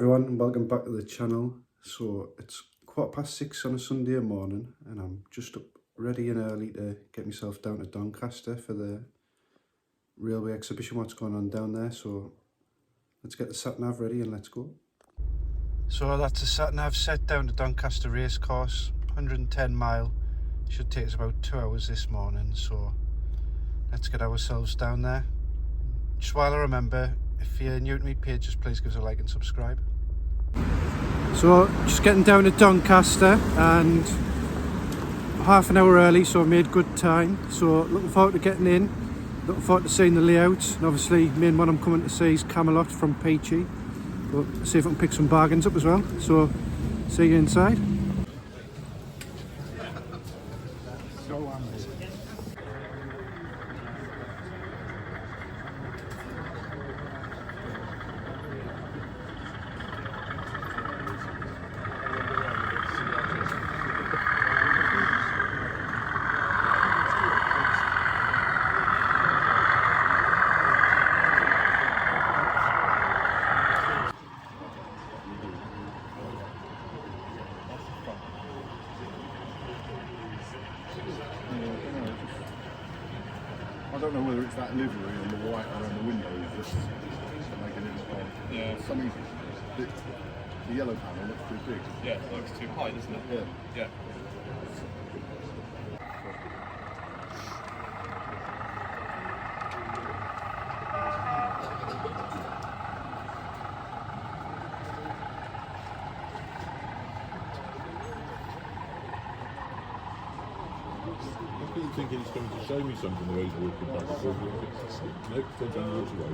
everyone and welcome back to the channel. So it's 6:15 on a Sunday morning and I'm just up ready and early to get myself down to Doncaster for the railway exhibition, what's going on down there. So let's get the sat-nav ready and let's go. So that's the sat-nav set down to Doncaster racecourse, 110 mile. Should take us about 2 hours this morning, so let's get ourselves down there. Just while I remember, if you're new to my page, just please give us a like and subscribe. So just getting down to Doncaster and half an hour early, so I made good time. So looking forward to getting in, looking forward to seeing the layouts, and obviously main one I'm coming to see is Camelot from Peachy. But see if I can pick some bargains up as well. So see you inside. I don't know whether it's that livery and the white around the window is just making it look like something. The yellow panel looks too big. Yeah, it looks too high, doesn't it? Yeah. I keep thinking he's coming to show me something the way he's walking back and forth. Nope, turns on the waterway.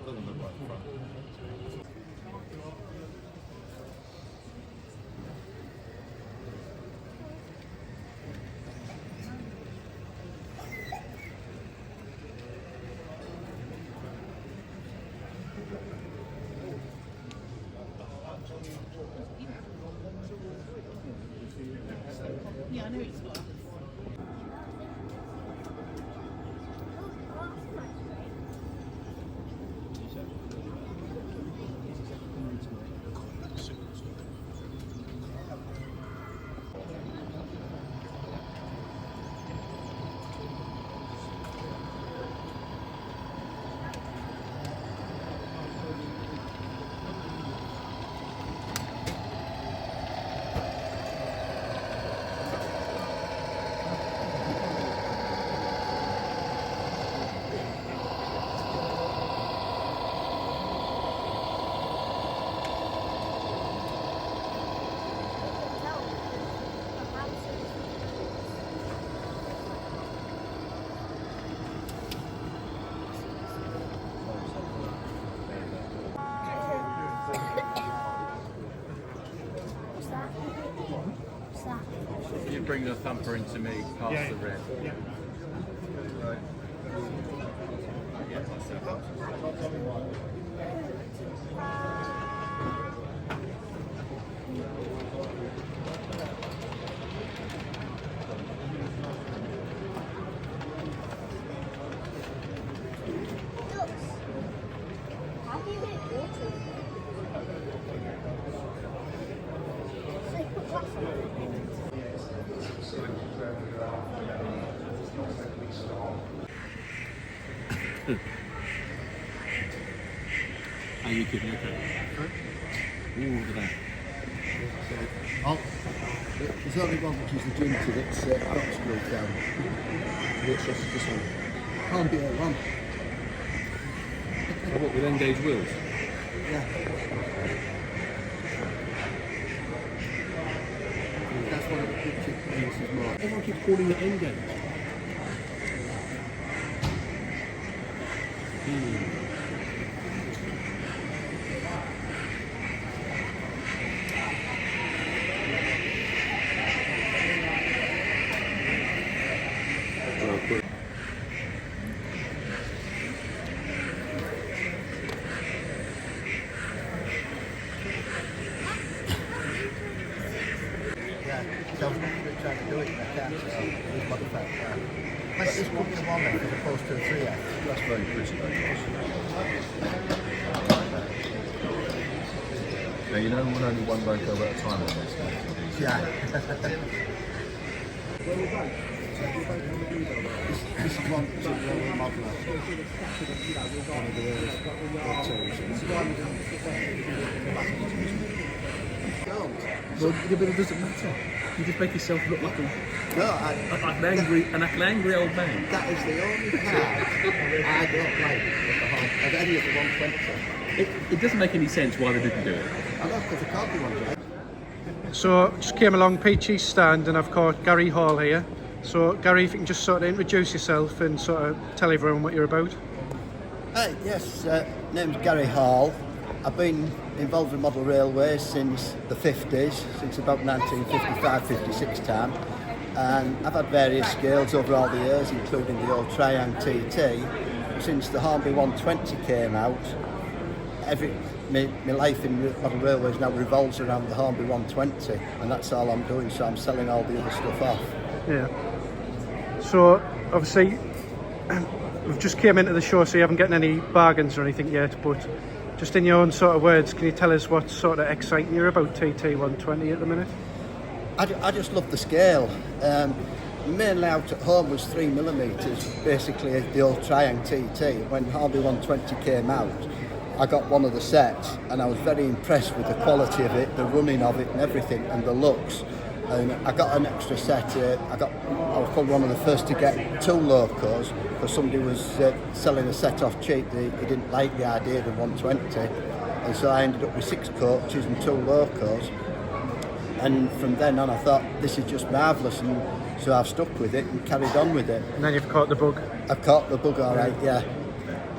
Doesn't look like fun. Yeah, I know it's not. You bring the thumper into me past the red. Yeah. Right. Yeah, that's it. How do you get water? So you put glass on it. Are you kidding? Okay. Ooh, look at that. There's only one which is the Ginty that's got screwed down. It's just this one. Can't be a one. Oh, what, with engaged wheels? Yeah. That's one of the picture pieces marked. Everyone keeps calling it engaged. I was trying to do it, I can't, so it's modified. But this could be a 1F as opposed to a 3F. That's very pretty, Now, you know we're only one loco at a time on this. Yeah. This is one particular model. Well, yeah, but it doesn't matter. You just make yourself look like No, an angry old man. that is the only car I don't like of any of the 120. It doesn't make any sense why they didn't do it. I know, because the can't be one, right? So just came along Peachy's stand and I've caught Gary Hall here. So Gary, if you can just sort of introduce yourself and sort of tell everyone what you're about. Yes, name's Gary Hall. I've been involved with model railways since the 50s, since about 1955-56 time, and I've had various scales over all the years, including the old Triang TT. Since the Hornby 120 came out, my life in model railways now revolves around the Hornby 120, and that's all I'm doing, so I'm selling all the other stuff off. Yeah. So obviously we've just came into the show, so you haven't gotten any bargains or anything yet, but just in your own sort of words, can you tell us what's sort of exciting you about TT120 at the minute? I just love the scale. The main layout at home was 3mm, basically the old Triang TT. When Hornby 120 came out, I got one of the sets and I was very impressed with the quality of it, the running of it and everything, and the looks. And I got an extra set. I was probably one of the first to get 2 locos because somebody was selling a set off cheap. He didn't like the idea of the 120, and so I ended up with 6 coaches and 2 locos. And from then on, I thought this is just marvellous, and so I've stuck with it and carried on with it. And then you've caught the bug. I've caught the bug, all right, yeah.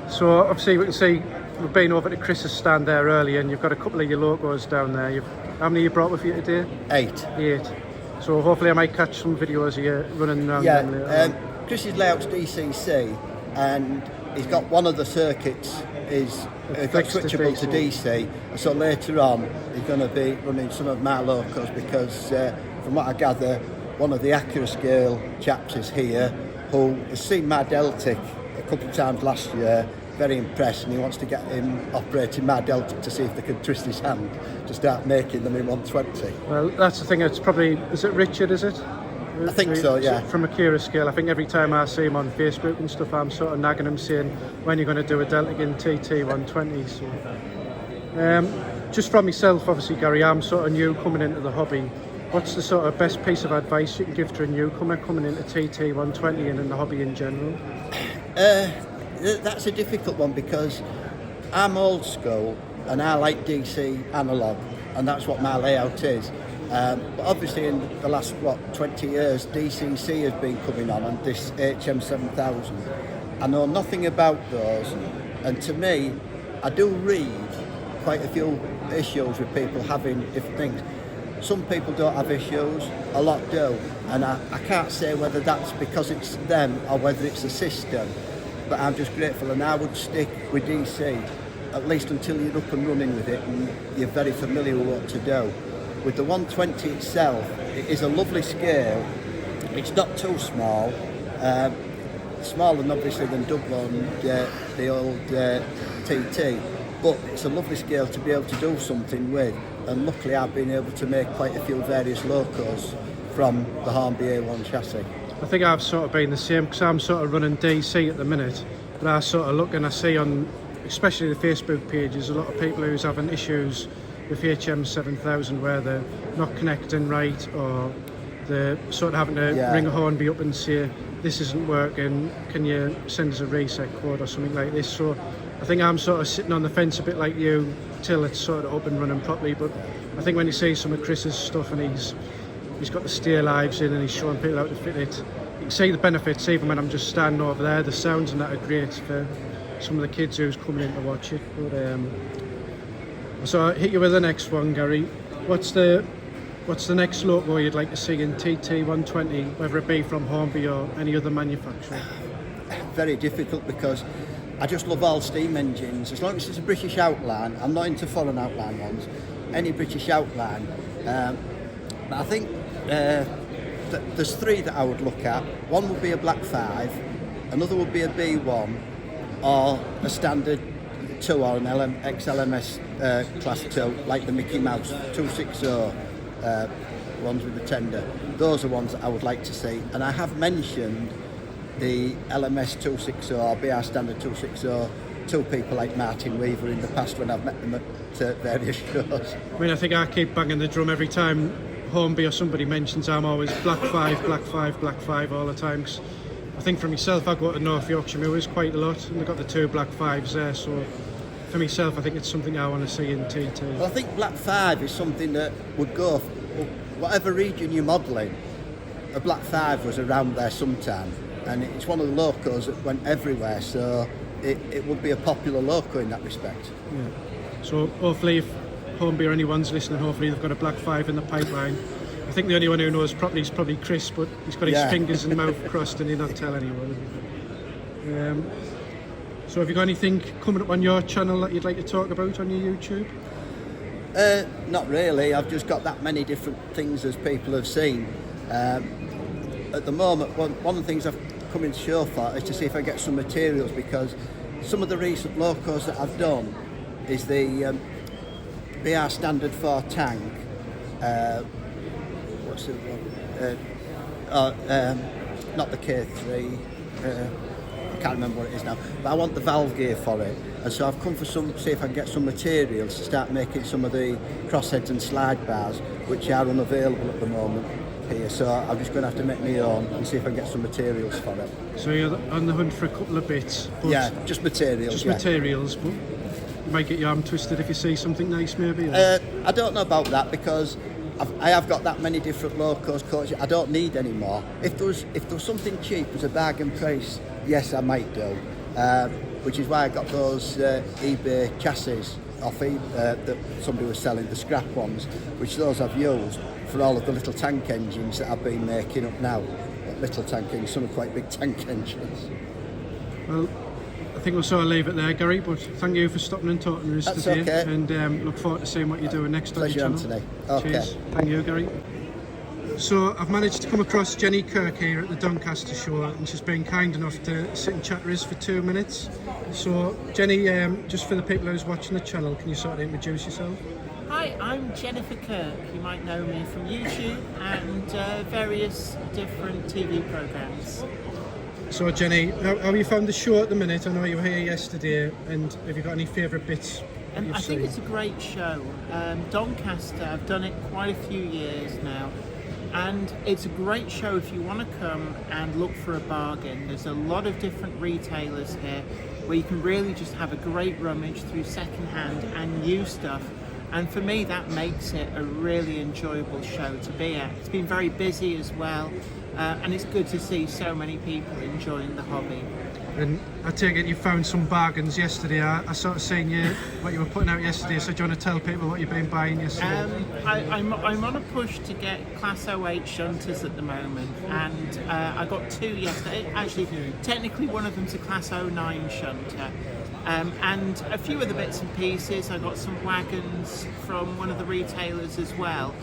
So obviously we can see we've been over to Chris's stand there earlier, and you've got a couple of your logos down there. How many you brought with you today? 8. 8. So hopefully I might catch some videos of you running around them later on. Chris's layout's DCC, and he's got one of the circuits is got switchable to DC. So later on, he's going to be running some of my locos because, from what I gather, one of the Accurascale chaps is here who has seen my Deltic a couple of times last year. Very impressed, and he wants to get him operating my Deltic to see if they can twist his hand to start making them in 120. Well, that's the thing. It's probably, is it Richard? Is it? I think so, yeah. From Accurascale. I think every time I see him on Facebook and stuff, I'm sort of nagging him saying when you're going to do a Deltic in TT120. So, just from myself, obviously, Gary, I'm sort of new coming into the hobby. What's the sort of best piece of advice you can give to a newcomer coming into TT120 and in the hobby in general? That's a difficult one because I'm old school and I like DC analog, and that's what my layout is. But obviously in the last 20 years DCC has been coming on this HM7000. I know nothing about those, and to me I do read quite a few issues with people having different things. Some people don't have issues, a lot do, and I can't say whether that's because it's them or whether it's the system. But I'm just grateful, and I would stick with DC at least until you're up and running with it and you're very familiar with what to do. With the 120 itself, it is a lovely scale. It's not too small, smaller obviously than Double and the old TT, but it's a lovely scale to be able to do something with, and luckily I've been able to make quite a few various locos from the Hornby A1 chassis. I think I've sort of been the same because I'm sort of running DC at the minute, but I sort of look and I see on, especially the Facebook pages, a lot of people who's having issues with HM7000 where they're not connecting right, or they're sort of having to ring a Hornby up and say this isn't working, can you send us a reset code or something like this. So I think I'm sort of sitting on the fence a bit like you till it's sort of up and running properly. But I think when you see some of Chris's stuff and he's got the steer lives in and he's showing people how to fit it, you can see the benefits even when I'm just standing over there. The sounds and that are great for some of the kids who's coming in to watch it. But so I'll hit you with the next one, Gary. What's the next logo you'd like to see in TT120, whether it be from Hornby or any other manufacturer? Very difficult because I just love all steam engines. As long as it's a British outline, I'm not into foreign outline ones, any British outline. But I think there's 3 that I would look at. One would be a Black 5, another would be a B1, or a standard 2 or an XLMS Class 2, like the Mickey Mouse 260 ones with the tender. Those are ones that I would like to see. And I have mentioned the LMS 260 or BR Standard 260 to people like Martin Weaver in the past when I've met them at various shows. I mean, I think I keep banging the drum every time Hornby or somebody mentions. I'm always black 5, black 5, black 5 all the time. 'Cause I think for myself, I go to North Yorkshire Moors quite a lot, and they've got the 2 black 5s there. So for myself, I think it's something I want to see in TT. Well, I think black 5 is something that would go for whatever region you're modelling. A black 5 was around there sometime, and it's one of the locos that went everywhere. So it would be a popular loco in that respect. Yeah. So hopefully, if Hornby or anyone's listening, hopefully they've got a black 5 in the pipeline. I think the only one who knows properly is probably Chris, but he's got his fingers and mouth crossed and he'll not tell anyone. So have you got anything coming up on your channel that you'd like to talk about on your YouTube? Not really. I've just got that many different things as people have seen. At the moment, one of the things I've come into show for is to see if I get some materials, because some of the recent locos that I've done is the BR Standard 4 tank. What's the one? Not the K3. I can't remember what it is now, but I want the valve gear for it, and so I've come for see if I can get some materials to start making some of the crossheads and slide bars, which are unavailable at the moment here. So I'm just going to have to make my own and see if I can get some materials for it. So you're on the hunt for a couple of bits? But yeah, just materials. Just materials, but you might get your arm twisted if you see something nice, maybe. I don't know about that, because I have got that many different locos coaches. I don't need any more. If there was something cheap as a bargain price, yes, I might do. Which is why I got those eBay chassis off that somebody was selling, the scrap ones, which those I've used for all of the little tank engines that I've been making up now. Little tank engines, some are quite big tank engines. Well, I think we'll sort of leave it there, Gary, but thank you for stopping and talking to us That's today. okay. And look forward to seeing what you're doing next on your Pleasure, channel. Anthony. Okay. Cheers. Thank you, Gary. So I've managed to come across Jenny Kirk here at the Doncaster show, and she's been kind enough to sit and chat with us for 2 minutes. So Jenny, just for the people who's watching the channel, can you sort of introduce yourself? Hi, I'm Jennifer Kirk. You might know me from YouTube and various different TV programmes. So Jenny, how have you found the show at the minute? I know you were here yesterday, and have you got any favourite bits? I think it's a great show. Doncaster, I've done it quite a few years now, and it's a great show if you want to come and look for a bargain. There's a lot of different retailers here where you can really just have a great rummage through second-hand and new stuff. And for me, that makes it a really enjoyable show to be at. It's been very busy as well, and it's good to see so many people enjoying the hobby. And I take it you found some bargains yesterday. I sort of seen you what you were putting out yesterday. So do you want to tell people what you've been buying yesterday? I'm on a push to get Class 08 shunters at the moment, and I got 2 yesterday. Actually, technically one of them's a Class 09 shunter. And a few other bits and pieces. I got some wagons from one of the retailers as well.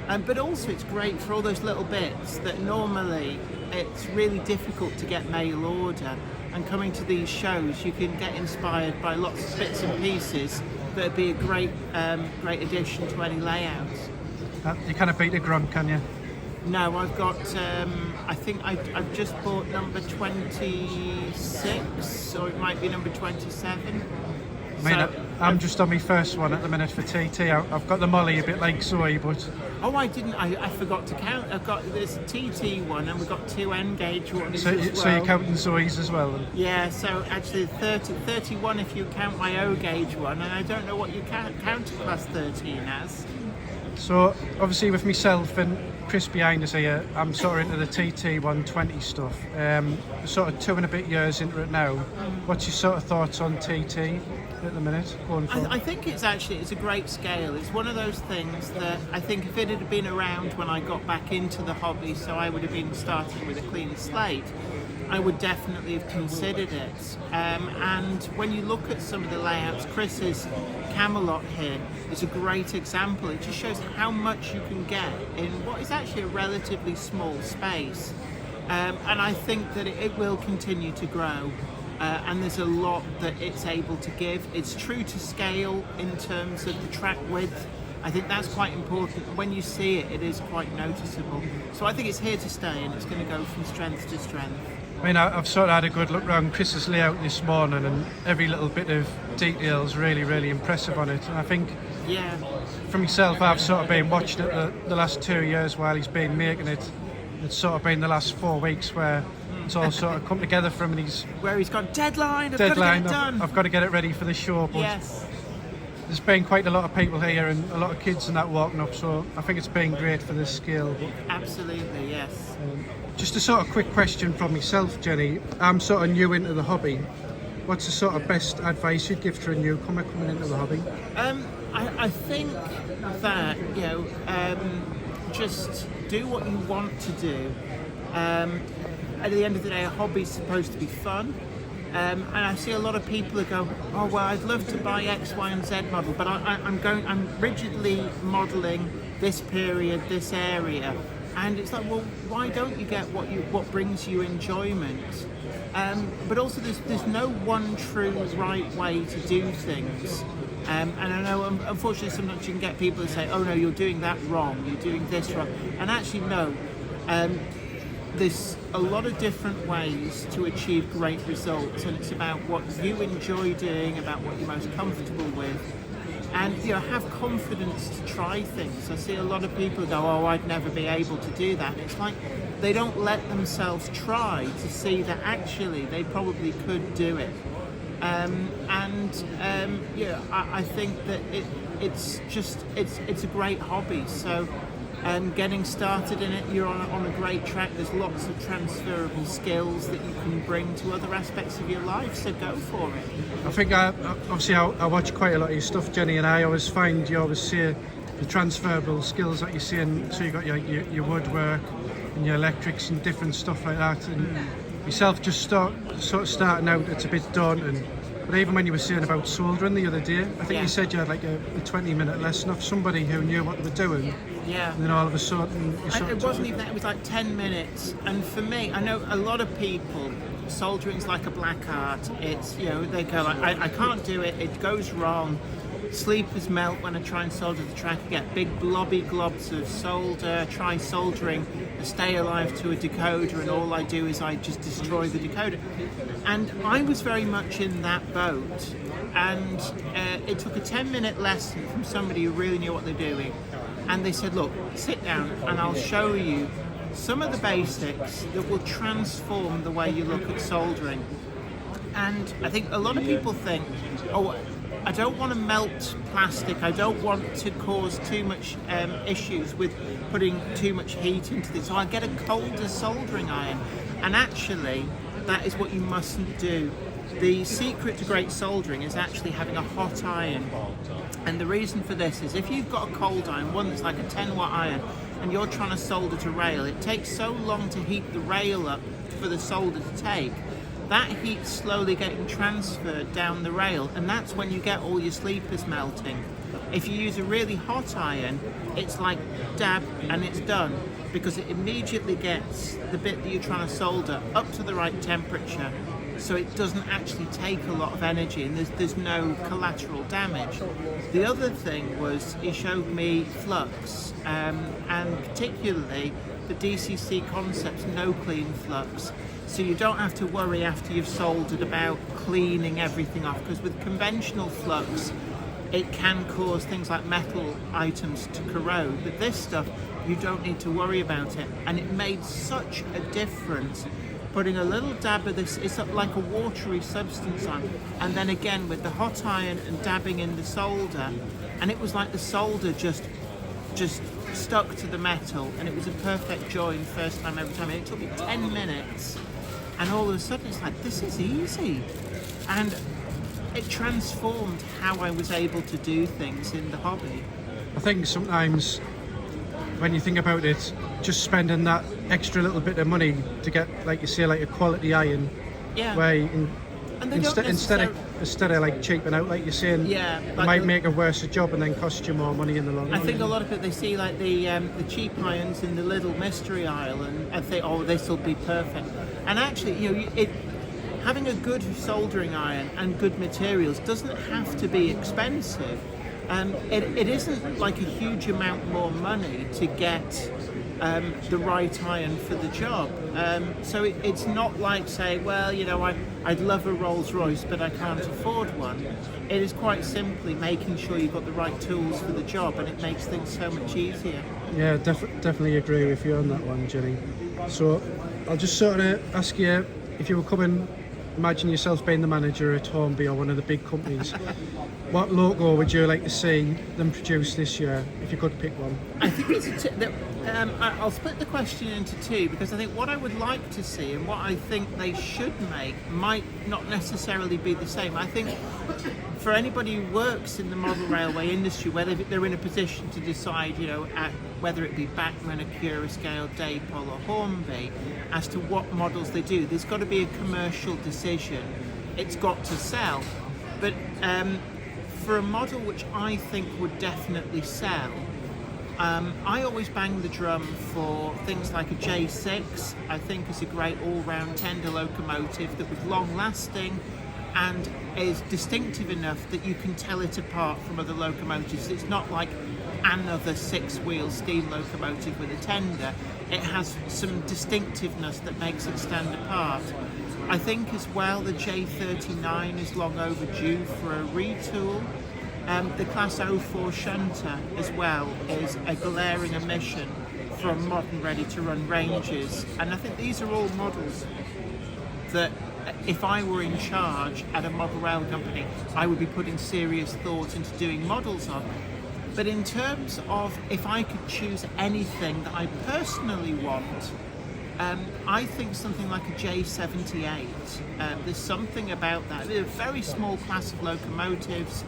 But also it's great for all those little bits that normally it's really difficult to get mail order. And coming to these shows, you can get inspired by lots of bits and pieces that would be a great addition to any layouts. You kind of beat a grunt, can you? No, I've got, I think I've just bought number 26, or it might be number 27. I mean, I'm just on my first one at the minute for TT. I've got the Molly a bit like Zoe, but... Oh, I forgot to count. I've got this TT one, and we've got 2 N-gauge ones as well. So you're counting Zoe's as well? Then? Yeah, so actually 31 if you count my O-gauge one, and I don't know what you count Class 13 as. So, obviously with myself and Chris behind us here, I'm sort of into the TT120 stuff. Sort of 2 and a bit years into it now. What's your sort of thoughts on TT at the minute? I think it's a great scale. It's one of those things that I think if it had been around when I got back into the hobby, so I would have been starting with a clean slate, I would definitely have considered it. And when you look at some of the layouts, Chris's Camelot here is a great example. It just shows how much you can get in what is actually a relatively small space. And I think that it will continue to grow. and there's a lot that it's able to give. It's true to scale in terms of the track width. I think that's quite important. When you see it, it is quite noticeable. So I think it's here to stay, and it's going to go from strength to strength. I mean, I've sort of had a good look around Chris's layout this morning, and every little bit of detail is really, really impressive on it. And I think, Yeah, for myself, I've sort of been watching it the last 2 years while he's been making it. It's sort of been the last 4 weeks where it's all sort of come together for him, and he's where he's got deadline, I've got to get it done. I've got to get it ready for the show. But Yes. there's been quite a lot of people here and a lot of kids and that walking up, so I think it's been great for this scale. But, Absolutely, yes. just a sort of quick question from myself, Jenny. I'm sort of new into the hobby. What's the sort of best advice you'd give to a newcomer coming into the hobby? I think that, you know, just do what you want to do. At the end of the day, a hobby's supposed to be fun. And I see a lot of people who go, oh well, I'd love to buy X, Y, and Z model, but I'm rigidly modelling this period, this area, and it's like, well, why don't you get what brings you enjoyment? But also, there's no one true right way to do things. And I know, unfortunately, sometimes you can get people who say, oh no, you're doing that wrong, you're doing this wrong, and actually no. There's a lot of different ways to achieve great results, and it's about what you enjoy doing, about what you're most comfortable with, and you know, have confidence to try things. I see a lot of people go, oh, I'd never be able to do that. It's like they don't let themselves try to see that actually they probably could do it. Yeah, I think that it's a great hobby. So. Getting started in it, you're on a great track. There's lots of transferable skills that you can bring to other aspects of your life, so go for it. I think obviously I watch quite a lot of your stuff, Jenny, and I always find you always say the transferable skills that you're seeing. So you got your woodwork and your electrics and different stuff like that. And yourself just starting out, it's a bit daunting. But even when you were saying about soldering the other day, I think you said you had like a 20-minute lesson of somebody who knew what they were doing. Yeah. And then all of a sudden... It wasn't even that, it was like 10 minutes. And for me, I know a lot of people, soldering's like a black art. It's, you know, they go like, I can't do it, it goes wrong. Sleepers melt when I try and solder the track. I get big blobby globs of solder. Try soldering a stay alive to a decoder, and all I do is I just destroy the decoder. And I was very much in that boat. And it took a 10-minute lesson from somebody who really knew what they're doing. And they said, look, sit down and I'll show you some of the basics that will transform the way you look at soldering. And I think a lot of people think, oh, I don't want to melt plastic, I don't want to cause too much issues with putting too much heat into this, so I get a colder soldering iron. And actually, that is what you mustn't do. The secret to great soldering is actually having a hot iron. And the reason for this is if you've got a cold iron, one that's like a 10-watt iron, and you're trying to solder to rail, it takes so long to heat the rail up for the solder to take. That heat's slowly getting transferred down the rail, and that's when you get all your sleepers melting. If you use a really hot iron, it's like dab and it's done, because it immediately gets the bit that you're trying to solder up to the right temperature, so it doesn't actually take a lot of energy, and there's no collateral damage. The other thing was he showed me flux, and particularly the DCC Concepts no clean flux. So you don't have to worry after you've soldered about cleaning everything off, because with conventional flux it can cause things like metal items to corrode. But this stuff, you don't need to worry about it, and it made such a difference. Putting a little dab of this, it's like a watery substance on, and then again with the hot iron and dabbing in the solder, and it was like the solder just stuck to the metal, and it was a perfect join first time every time. And it took me 10 minutes, and all of a sudden it's like, this is easy. And it transformed how I was able to do things in the hobby. I think sometimes when you think about it, just spending that extra little bit of money to get, like you say, like a quality iron, where you can, instead of like cheaping out, like you're saying, it might make a worse job and then cost you more money in the long run. I think a lot of people, they see like the cheap irons in the little mystery aisle and think, oh, this will be perfect. And actually, you know, having a good soldering iron and good materials doesn't have to be expensive. It isn't like a huge amount more money to get the right iron for the job. So it's not like saying, well, you know, I'd love a Rolls Royce, but I can't afford one. It is quite simply making sure you've got the right tools for the job, and it makes things so much easier. Yeah, definitely agree with you on that one, Jenny. So I'll just sort of ask you, if you were coming, imagine yourself being the manager at Hornby or one of the big companies, what logo would you like to see them produce this year, if you could pick one? I think it's I'll split the question into two, because I think what I would like to see and what I think they should make might not necessarily be the same. I think for anybody who works in the model railway industry, whether they're in a position to decide, you know, whether it be Bachmann, Accurascale, Daypol or Hornby, as to what models they do, there's got to be a commercial decision. It's got to sell. But for a model which I think would definitely sell, I always bang the drum for things like a J6. I think is a great all-round tender locomotive that was long-lasting and is distinctive enough that you can tell it apart from other locomotives. It's not like another six-wheel steam locomotive with a tender. It has some distinctiveness that makes it stand apart. I think as well the J39 is long overdue for a retool. The Class 04 shunter as well is a glaring omission from modern ready-to-run ranges, and I think these are all models that if I were in charge at a model rail company, I would be putting serious thought into doing models of. But in terms of if I could choose anything that I personally want, I think something like a J78. There's something about that. They're a very small class of locomotives,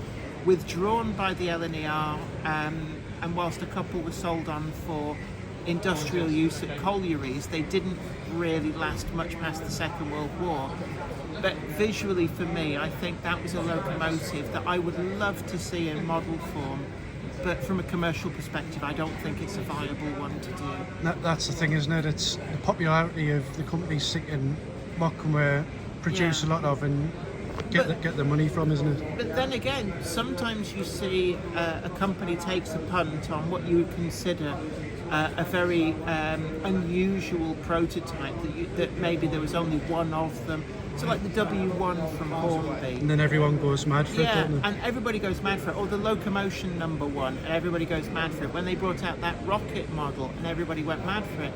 withdrawn by the LNER, and whilst a couple were sold on for industrial use at collieries, they didn't really last much past the Second World War. But visually for me, I think that was a locomotive that I would love to see in model form. But from a commercial perspective, I don't think it's a viable one to do. That's the thing, isn't it? It's the popularity of the companies seeking what can we produce a lot of and get the money from, isn't it? But then again, sometimes you see a company takes a punt on what you would consider a very unusual prototype that maybe there was only one of them. So like the W1 from Hornby. And then everyone goes mad for it, Yeah, don't they? and everybody goes mad for it. Or the Locomotion #1, and everybody goes mad for it. When they brought out that rocket model, and everybody went mad for it.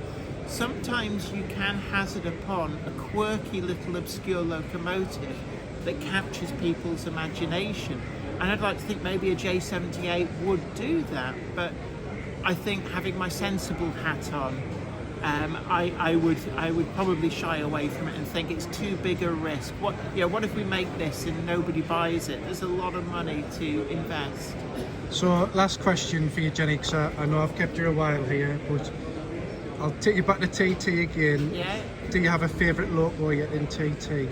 Sometimes you can hazard upon a quirky little obscure locomotive that captures people's imagination. And I'd like to think maybe a J78 would do that, but I think having my sensible hat on, I would probably shy away from it and think it's too big a risk. What if we make this and nobody buys it? There's a lot of money to invest. So last question for you, Jenny, because I know I've kept you a while here, but I'll take you back to TT again. Yeah. Do you have a favourite loco yet in TT?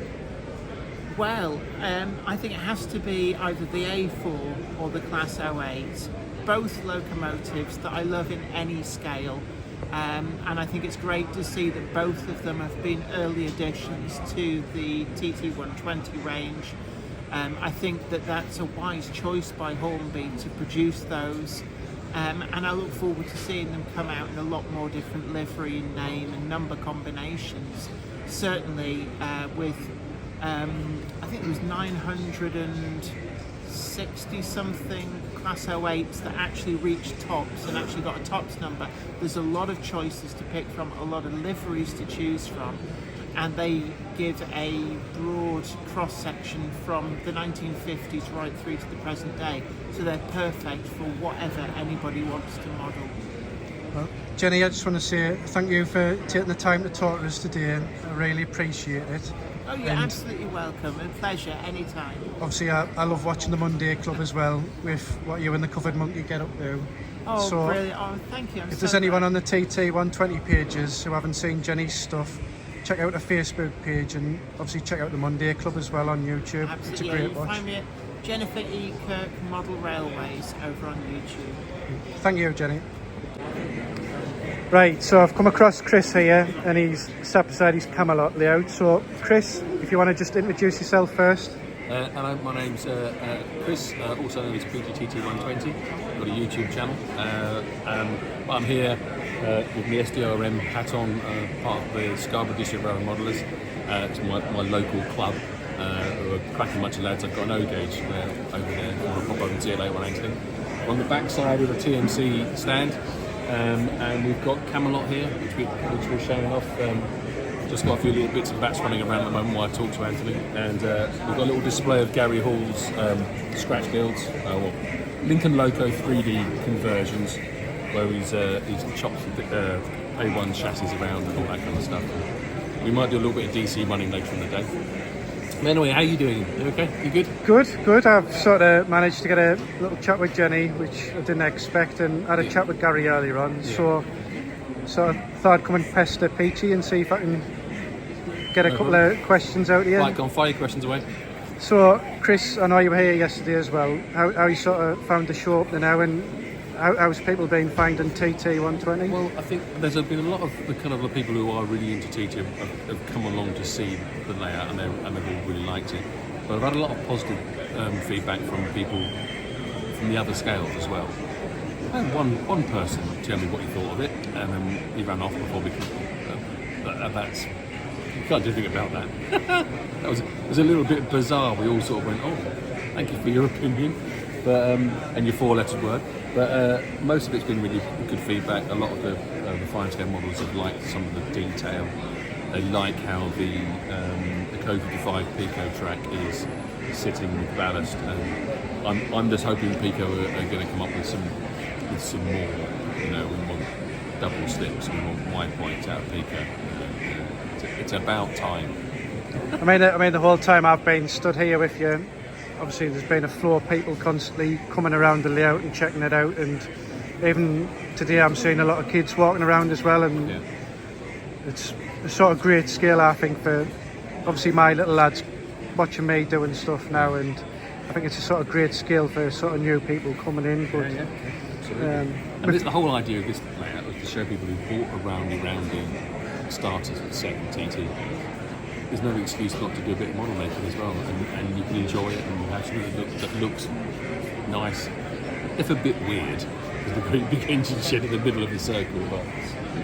Well, I think it has to be either the A4 or the Class 08. Both locomotives that I love in any scale. And I think it's great to see that both of them have been early additions to the TT120 range. I think that that's a wise choice by Hornby to produce those, and I look forward to seeing them come out in a lot more different livery and name and number combinations. Certainly with, I think it was 960 something Class 08s that actually reached tops and actually got a tops number. There's a lot of choices to pick from, a lot of liveries to choose from, and they give a broad cross-section from the 1950s right through to the present day, so they're perfect for whatever anybody wants to model. Well, Jenny, I just want to say thank you for taking the time to talk to us today. I really appreciate it. Oh, you're absolutely welcome, a pleasure, anytime. Obviously, I love watching the Monday Club as well, with what you and the Covered Monkey get up to. Oh, so brilliant. Oh, thank you. If there's anyone on the TT120 pages who haven't seen Jenny's stuff, check out the Facebook page and obviously check out the Monday Club as well on YouTube. Absolutely, it's a great you watch. Find me at Jennifer E. Kirk Model Railways over on YouTube. Thank you, Jenny. Right, so I've come across Chris here, and he's sat beside his Camelot layout. So, Chris, if you want to just introduce yourself first. Hello, my name's Chris, also known as Peachy TT120. I've got a YouTube channel. I'm here with my SDRM hat on, part of the Scarborough District Road Modellers. It's my local club, who are cracking bunch of lads. I've got an O-gauge over there. I want to pop over and see it later on, actually. On the back side of the TMC stand, and we've got Camelot here, which we're showing off. Just got a few little bits and bats running around at the moment while I talk to Anthony, and we've got a little display of Gary Hall's scratch builds, Lincoln Loco 3D conversions, where he's chopped A1 chassis around and all that kind of stuff. We might do a little bit of DC running later in the day. But anyway, how are you doing? You okay? You good? Good. I've sort of managed to get a little chat with Jenny, which I didn't expect, and had a chat with Gary earlier on. Yeah. So I thought I'd come and pester Peachy and see if I can get a couple of questions out of you. Right, go on, fire your questions away. So, Chris, I know you were here yesterday as well. How you sort of found the show up there now, and how's people been finding TT120? Well, I think there's been a lot of the kind of the people who are really into TT have come along to see the layout, and they've all really liked it. But I've had a lot of positive feedback from people from the other scales as well. I had one person tell me what he thought of it, and then he ran off before we could. That's you can't do anything about that. It was a little bit bizarre. We all sort of went, "Oh, thank you for your opinion," but and your four-letter word. But most of it's been really good feedback. A lot of the fine-scale models have liked some of the detail. They like how the Co-55 Pico track is sitting with ballast, and I'm just hoping Pico are going to come up with some more. You know, we want double slips, we want wide points out of Pico. It's about time. I mean, the whole time I've been stood here with you, obviously there's been a flow of people constantly coming around the layout and checking it out, and even today I'm seeing a lot of kids walking around as well, and yeah. It's a sort of great skill, I think, for obviously my little lads watching me doing stuff now, and I think it's a sort of great skill for sort of new people coming in. But yeah. And the whole idea of this layout was to show people who bought around the starters at second TT. There's no excuse not to do a bit of model making as well, and you can enjoy it and have something that looks nice, if a bit weird, with the great big engine shed in the middle of the circle, but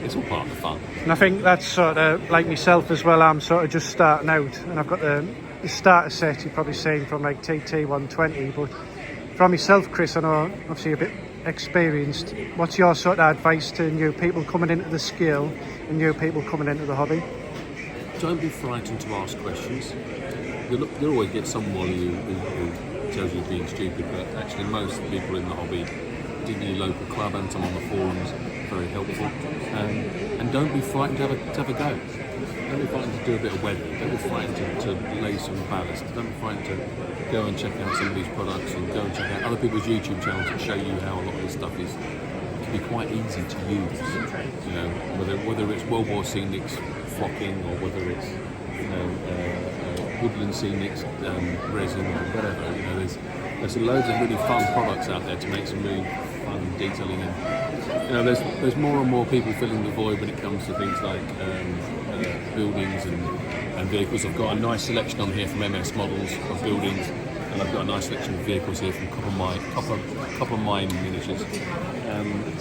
it's all part of the fun. And I think that's sort of like myself as well. I'm sort of just starting out, and I've got the starter set you've probably seen from like TT120, but from myself, Chris, I know obviously a bit experienced. What's your sort of advice to new people coming into the skill and new people coming into the hobby? Don't be frightened to ask questions. You'll always get someone who tells you you're being stupid, but actually most people in the hobby, particularly your local club and some on the forums, are very helpful. And don't be frightened to have a go. Don't be frightened to do a bit of weathering. Don't be frightened to lay some ballast. Don't be frightened to go and check out some of these products, and go and check out other people's YouTube channels that show you how a lot of this stuff can be quite easy to use. You know, whether it's World War Scenics flocking, or whether it's Woodland Scenics resin, or whatever. You know, there's loads of really fun products out there to make some really fun detailing. And you know, there's more and more people filling the void when it comes to things like buildings and vehicles. I've got a nice selection on here from MS Models of buildings, and I've got a nice selection of vehicles here from Copper Mine Miniatures,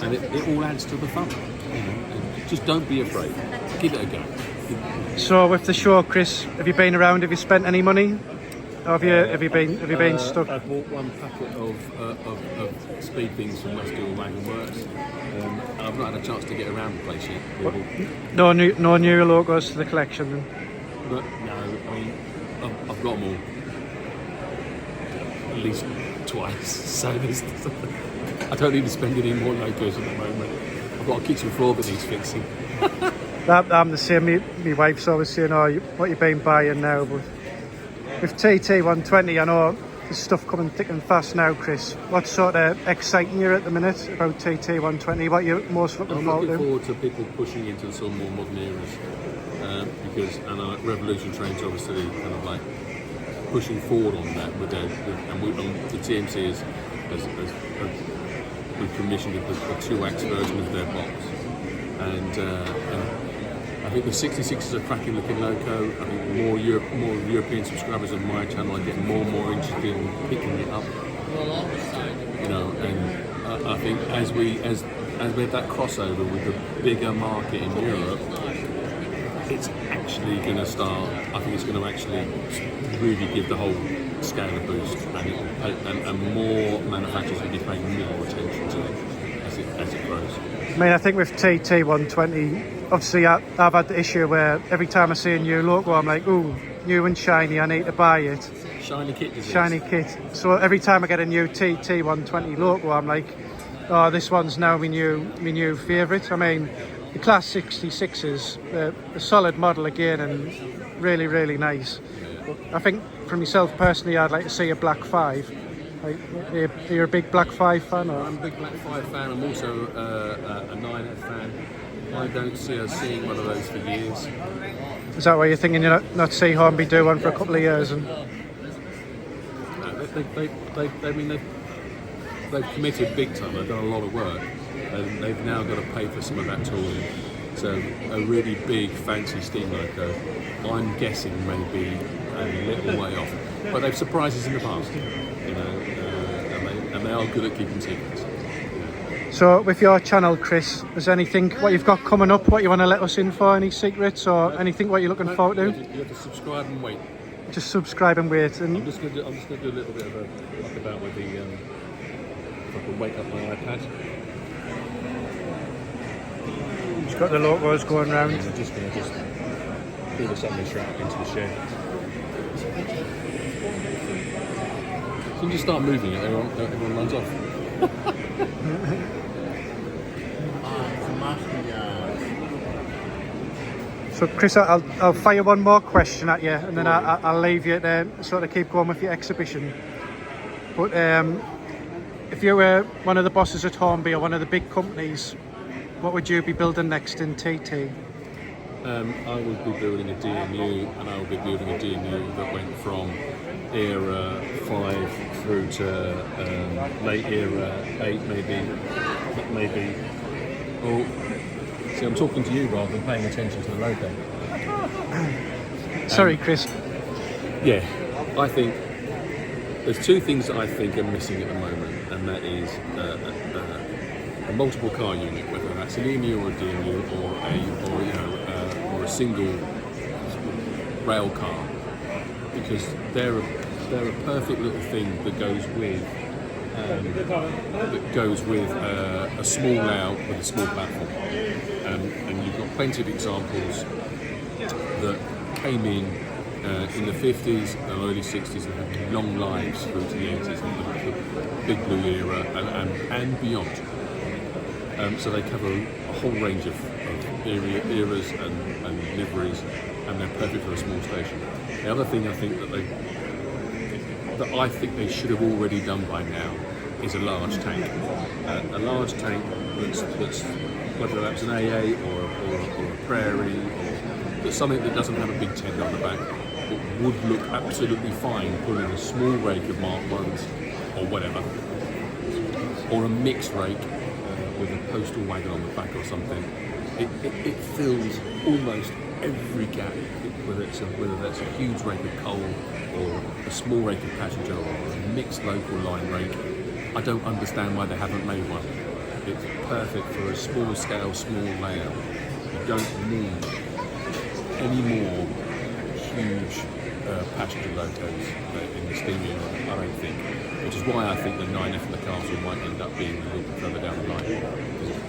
and it all adds to the fun. You know, just don't be afraid. Give it a go. So with the show, Chris, have you been around? Have you spent any money? Or have you been stuck? I bought one packet of speed things from West Hill Wagon Works, and I've not had a chance to get around the place yet. No new logos to the collection then? But no, I mean, I've got them all at least twice, so I don't need to spend any more logos at the moment. I've got a kitchen floor that needs fixing. I'm the same. My wife's always saying, "Oh, what you've been buying now?" But with TT120, I know there's stuff coming thick and fast now, Chris. What's sort of exciting you at the minute about TT120? What you're most looking forward to? I'm looking forward to people pushing into some more modern eras, because Revolution Trains obviously kind of like pushing forward on that with the TMC has commissioned a 2-axe version of their box. and I think the 66 is a cracking looking loco. I think more European subscribers on my channel are getting more and more interested in picking it up. You know, and I think as we have that crossover with the bigger market in Europe, it's actually going to start. I think it's going to actually really give the whole scale a boost, and more manufacturers will be paying more attention to it as it grows. I mean, I think with TT120, obviously I've had the issue where every time I see a new logo, I'm like, ooh, new and shiny, I need to buy it. Shiny kit disease. Shiny kit. So every time I get a new TT120 logo, I'm like, oh, this one's now my new favourite. I mean, the Class 66 is a solid model again, and really, really nice. I think for myself personally, I'd like to see a Black 5. Like, are you a big Black 5 fan? Or? I'm a big Black 5 fan. I'm also a 9F fan. I don't see us seeing one of those for years. Is that why you're thinking you're not see Hornby do one for a couple of years? And they've committed big time. They've done a lot of work, and they've now got to pay for some of that tooling. So a really big fancy steam loco, I'm guessing maybe a little way off. But they've surprised us in the past, you know, and they are good at keeping secrets. So with your channel, Chris, is there anything what you've got coming up, what you want to let us in for, any secrets or anything what you're looking forward to? You have to subscribe and wait. Just subscribe and wait. And I'm just going to do a little bit of a muck about with the if I can wake up my iPad. it's got the logos going around. I'm just going to pull the assembly strap into the shed. So you just start moving it, everyone runs off. So Chris, I'll fire one more question at you, and then I'll leave you to sort of keep going with your exhibition. But if you were one of the bosses at Hornby or one of the big companies, what would you be building next in TT? I would be building a DMU, and I would be building a DMU that went from era 5 through to late era 8, maybe. Oh, see, I'm talking to you rather than paying attention to the logo. Sorry, Chris. Yeah, I think there's two things that I think are missing at the moment, and that is a multiple car unit, whether that's an EMU or a DMU or a single rail car, because they're a perfect little thing that goes with a small layout with a small platform, and you've got plenty of examples that came in the 50s and early 60s and had long lives through to the 80s and the Big Blue era and beyond. So they cover a whole range of eras and liveries, and they're perfect for a small station. The other thing I think that they should have already done by now is a large tank. A large tank that's whether that's an AA or a Prairie, or that's something that doesn't have a big tender on the back, but would look absolutely fine pulling a small rake of Mark 1s or whatever, or a mixed rake with a postal wagon on the back or something. It fills almost every gap, whether that's a huge rake of coal or a small rake of passenger or a mixed local line rake. I don't understand why they haven't made one. It's perfect for a small scale, small layout. You don't need any more huge passenger locos in the steam era, I don't think. Which is why I think the 9F and the Castle might end up being a little bit further down the line.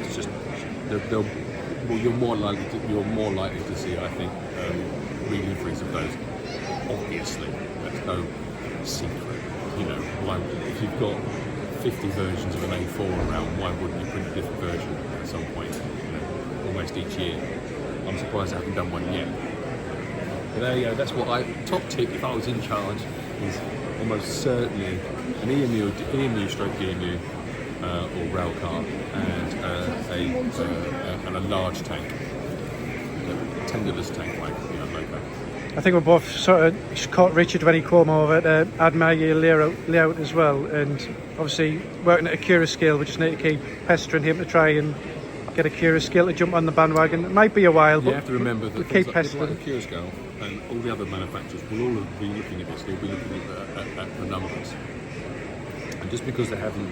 It's just you're more likely to see, I think, re-liveries of those. Obviously, there's no secret. You know, if you've got 50 versions of an A4 around, why wouldn't you print a different version at some point? You know, almost each year. I'm surprised I haven't done one yet. But there you go. That's what top tip if I was in charge is almost certainly an EMU stroke DMU or rail car and a large tank, a tenderless tank like loco. I think we both sort of caught Richard when he came over to admire your layout as well, and obviously working at a Cura scale, we just need to keep pestering him to try and get a curious scale to jump on the bandwagon. It might be a while, You but have to remember that we things keep like the pestering. Cure Scale and all the other manufacturers will all be looking at this. They'll be looking at the numbers. And just because they haven't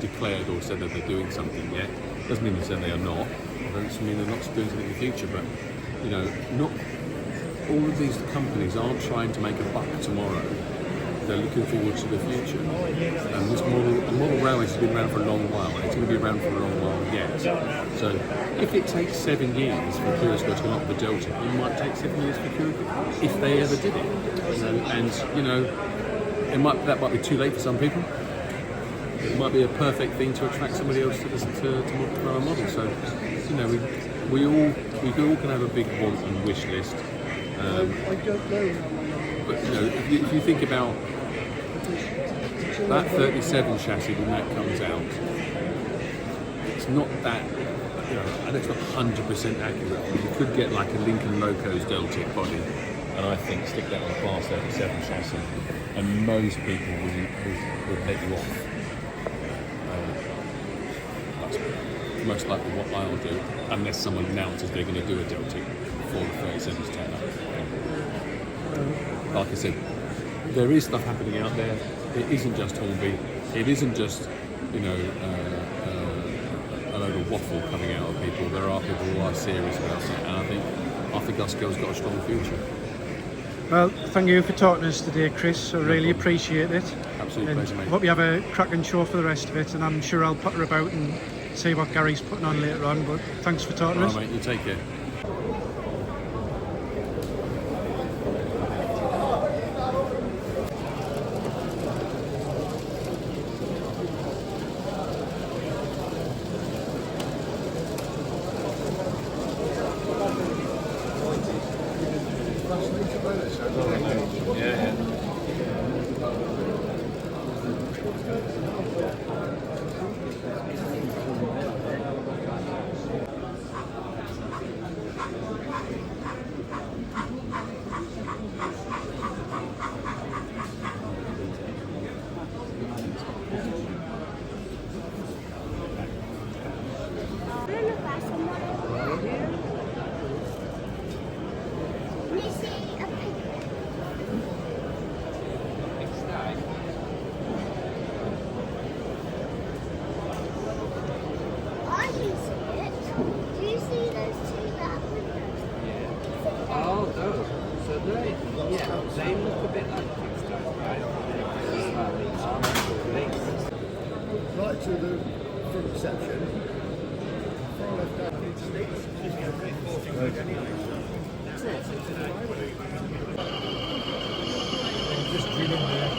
declared or said that they're doing something yet, doesn't mean they say they are not. It doesn't mean they're not doing something in the future. But you know, not all of these companies aren't trying to make a buck tomorrow. They're looking forward to the future. And this model railways has been around for a long while, and it's going to be around for a long while yet. So if it takes 7 years for Kurosco to come up with the Delta, it might take 7 years for Kurosco if they ever did it. So, and you know, that might be too late for some people. It might be a perfect thing to attract somebody else to our model. So, you know, we all can have a big want and wish list. But you know, if you think about that 37 chassis when that comes out, it's not that, you know, and it's not 100% accurate. You could get like a Lincoln Locos Delta body, and I think stick that on a Class 37 chassis, and most people would let you off. That's most likely what I'll do, unless someone announces they're going to do a Delta for the 37s turn up. Like I said, there is stuff happening out there. It isn't just Hornby. It isn't just, you know, a load of waffle coming out of people. There are people who are serious about it, and I think our skill's got a strong future. Well, thank you for talking to us today, Chris. I really appreciate it. Absolute And pleasure, mate. hope you have a cracking show for the rest of it, and I'm sure I'll potter about and see what Gary's putting on later on. But thanks for talking to us. All right, mate. You take care. They look a bit like kickstart, right? Right to the front section. Far left down. Just drilling there.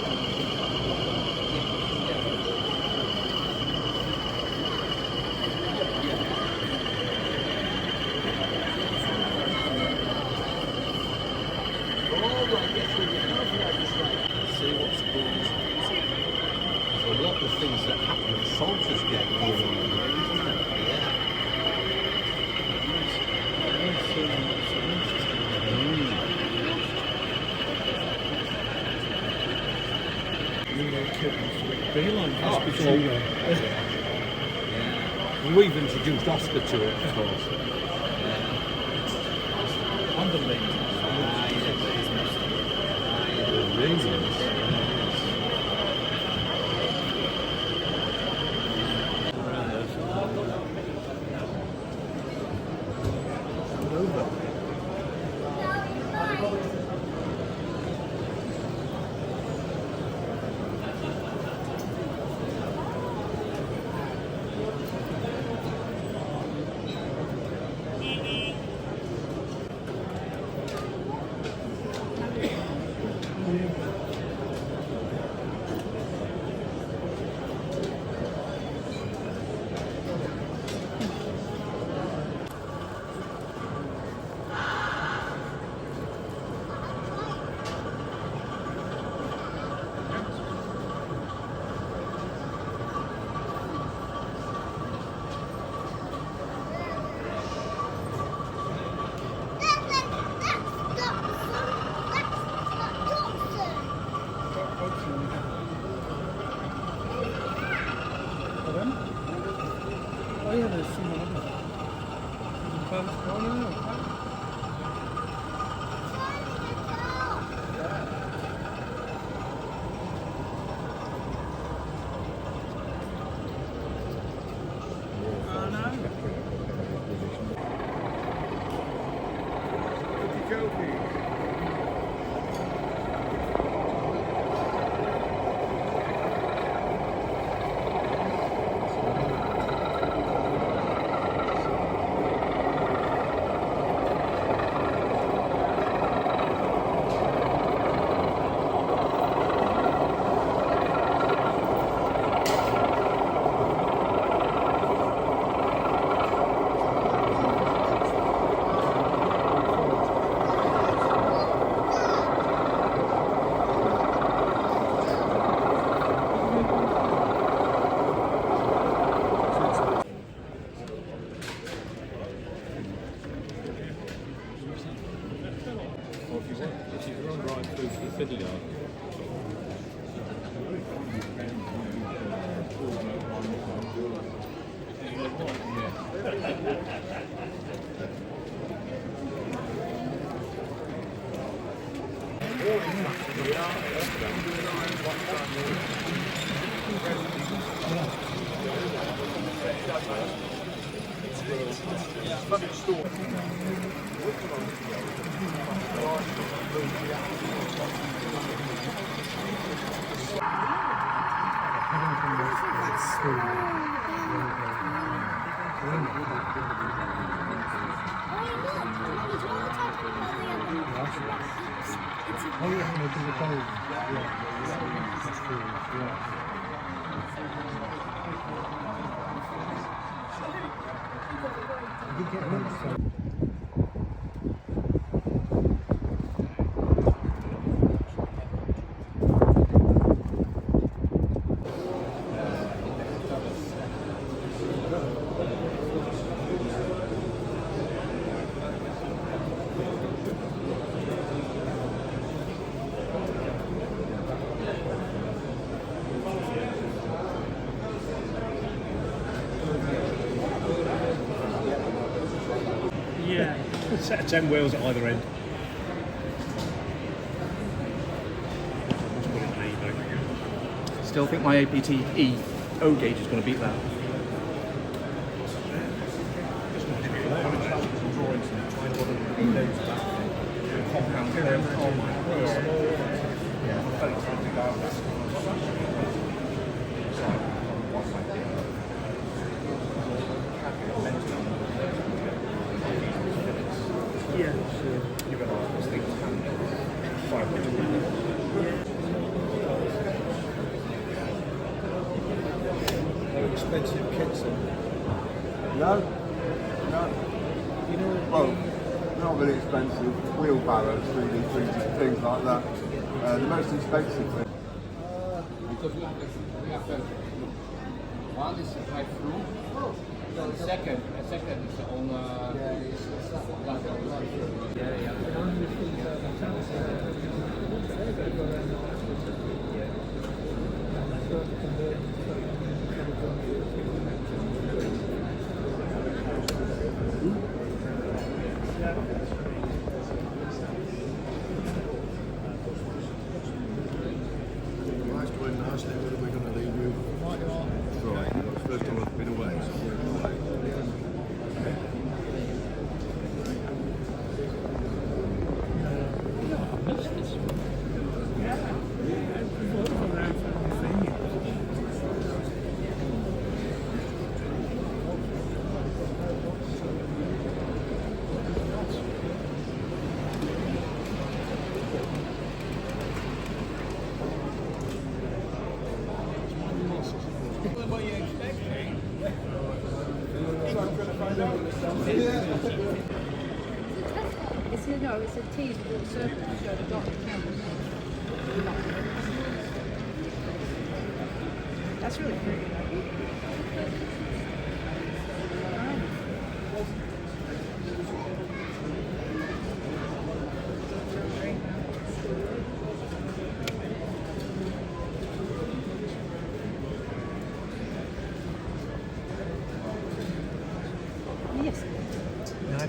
See what's going on. There's a lot of things that happen that soldiers get going on here, isn't there? And we've introduced Oscar to it, of course. Unbelievable. The reasons. Oh yeah, there's some other. If you run right through to the fiddle yard. Yeah, set of 10 wheels at either end. Still think my APT E O gauge is going to beat that. Expensive kits then. No. Well, not really expensive. Wheelbarrows, 3D printers, things like that. The most expensive thing. One is high flow. The second is Last day, when are we going to leave you? Right, it's the first time I've been away, so we're away. It's a T with a circle to show the dot count. That's really pretty. Now,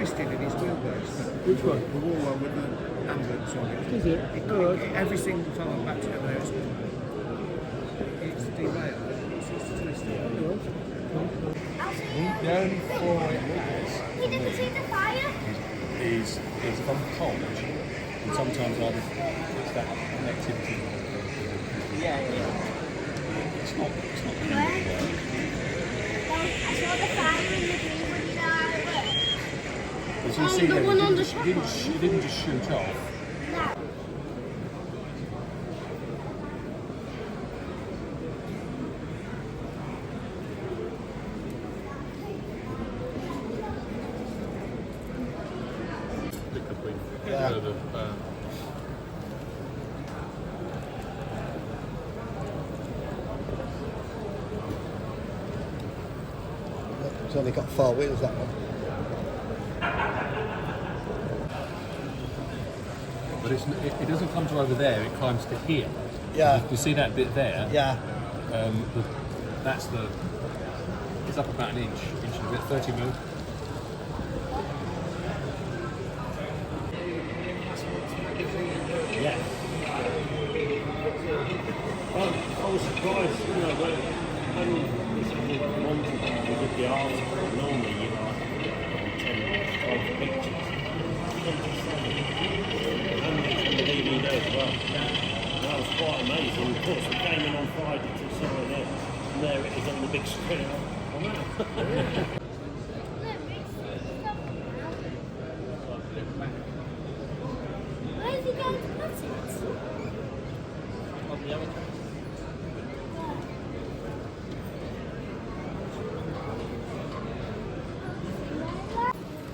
twisted in his wheelbase. Which one? The wall one with the Ambulance on it. Is it? Every single time I'm back to it, it's derailed. It's twisted. The only flaw it has is if I'm cold, and sometimes it's that connectivity. Yeah. It's not connected. I saw the fire in the green one, you know how it works. As you see there, it didn't just shoot off. It's only got 4 wheels, that one. But it doesn't come to over there, it climbs to here. Yeah. You see that bit there? Yeah. That's it's up about an inch and a bit, 30 mil. Yeah. I was surprised, you know, that wanted to look at the article. Normally, you know, 10, 12 pictures. And it's on the DVD as well. And that was quite amazing. Of course, we came in on Friday to saw it, and there it is on the big screen. Wow. Where's he going to put it? On the other case.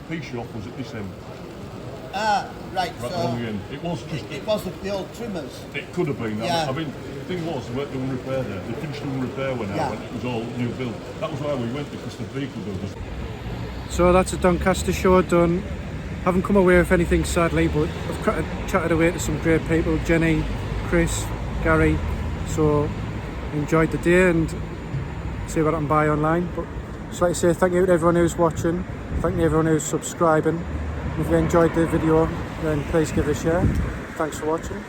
Peachy off was at this end. Ah, right, Right so along the end. It was just. it was the old trimmers. It could have been. Yeah. I mean, the thing was, they weren't doing repair there. They finished doing repair when Yeah. it was all new build. That was why we went, because the vehicle builders. So that's a Doncaster show done. Haven't come away with anything sadly, but I've chatted away to some great people, Jenny, Chris, Gary, so enjoyed the day and see what I can buy online. But just like to say thank you to everyone who's watching, thank you to everyone who's subscribing. If you enjoyed the video, then please give it a share. Thanks for watching.